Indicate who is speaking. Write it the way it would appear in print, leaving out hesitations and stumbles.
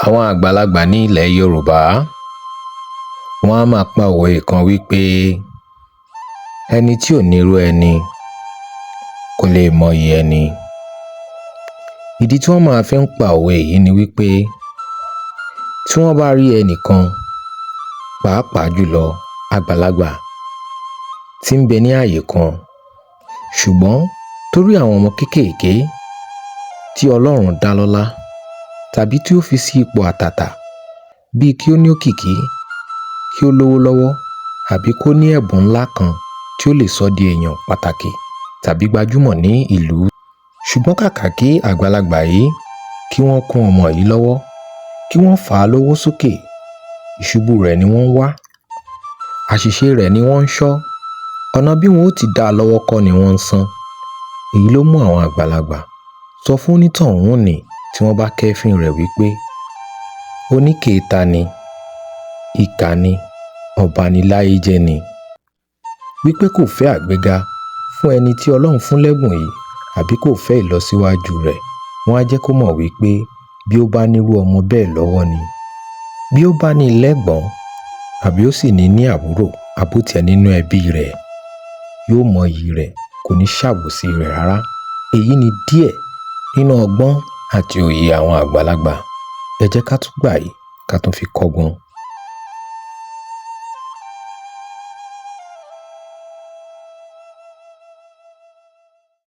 Speaker 1: Àwọn àgbàlagbà ní ilẹ̀ Yorùbá wọ́n á máa pa òwe kan wípé ẹni tí ò nírú ẹni kò lè mọyì ẹni. Ìdí tí wọ́n máa fi ń pa òwe yìí ni wípé tí wọ́n bá rí ẹnìkan, pàápàá jùlọ àgbàlagbà tí ń bẹ ní ààyè kan, ṣùgbọ́n torí àwọn ọmọ kéékèèké tí Ọlọ́run dá lọ́lá tàbí tí ó fi sí ipò àtàtà bíi kí ó ní òkìkí, kí ó lówó lọ́wọ́ àbí kó ní ẹ̀bùn ńlá kan tí ó lè sọ di èèyàn pàtàkì tàbí gbajúmọ̀ ní ìlú. Ṣùgbọ́n kàkà kí àgbàlagbà yìí kí wọ́n kún ọmọ yìí lọ́wọ́, kí wọ́n fà á lówó sókè, ìṣubú rẹ̀ ni wọ́n ń wá, àṣìṣe rẹ̀ ni wọ́n ń ṣọ́, ọ̀nà bí wọn ó ti dá a lọ́wọ́ kọ́ ni wọ́n ń san. Èyí ló mú àwọn àgbàlagbà sọ fún onítọ̀hún nì tí wọ́n bá kẹ́fín rẹ̀ wípé oníkèéta ni, ìkà ni, ọ̀bániláyéjẹ́ ni, wípé kò fẹ́ àgbéga fún ẹni tí Ọlọ́run fún lẹ́bùn yìí àbí kò fẹ́ ìlọsíwájú rẹ̀. Wọ́n á jẹ́ kó mọ̀ wípé bí ó bá nírú ọmọ bẹ́ẹ̀ lọ́wọ́ ni, bí ó bá ní lẹ́gbọ̀n àbí ó sì ní àbúrò àbótiẹ̀ nínú ẹbí rẹ̀, yóò mọyì rẹ̀, kò ní ṣàbòsí rẹ̀ rárá. Èyí ni díẹ̀ nínú ọgbọ́n àti òye àwọn àgbàlagbà. Ẹ jẹ́ ká tún gbà yìí ká tún fi kọ́gbọ́n.